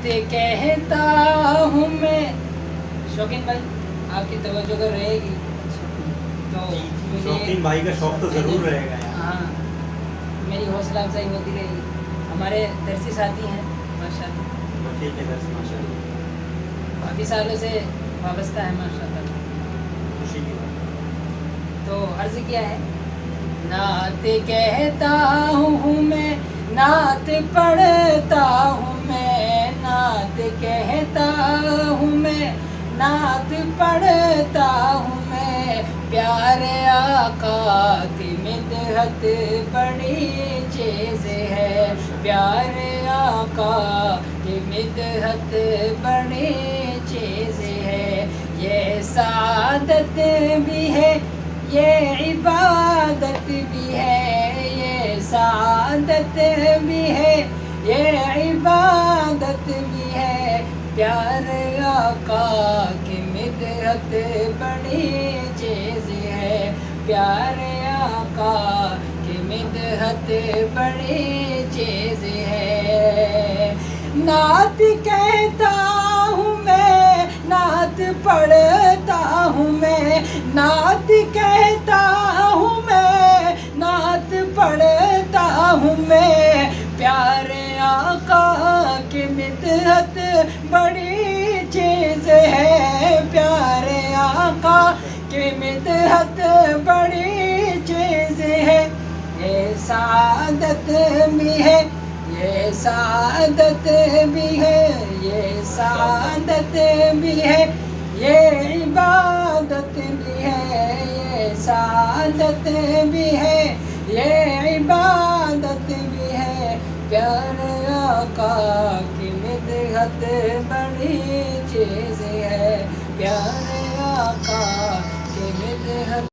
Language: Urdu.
نعت کہتا ہوں میں. شوقین بھائی آپ کی توجہ اگر رہے گی تو شوقین بھائی کا شوق تو ضرور رہے گا. ہاں میری حوصلہ افزائی ہوتی رہے گی. ہمارے درسی ساتھی ہیں ماشاء اللہ, کافی سالوں سے وابستہ ہے ماشاء اللہ. خوشی کی بات. تو عرض کیا ہے, نعت کہتا ہوں میں, نعت پڑھتا ہوں میں, نعت کہتا ہوں میں, نعت پڑھتا ہوں میں. پیارے آقا کی مدحت بڑی چیز ہے, پیارے آقا کی مدحت بڑی چیز ہے. یہ سعادت بھی ہے, یہ عبادت بھی ہے, یہ سعادت بھی ہے, یہ عبادت بھی ہے. پیارے آقا کی مدحت بڑی چیز ہے, پیارے آقا کی مدحت بڑی چیز ہے. نعت کہتا ہوں میں, نعت پڑھتا ہوں میں, نعت کہتا ہوں میں, نعت پڑھتا ہوں میں. پیارے آقا کی مدحت بڑی چیز ہے, پیارے آقا کی مدحت بڑی چیز ہے. یہ سعادت بھی ہے, یہ سعادت بھی ہے, یہ سعادت بھی ہے, یہ عبادت بھی ہے, یہ سعادت بھی ہے, یہ عبادت بھی ہے. پیارے آقا کی مدحت بڑی چیز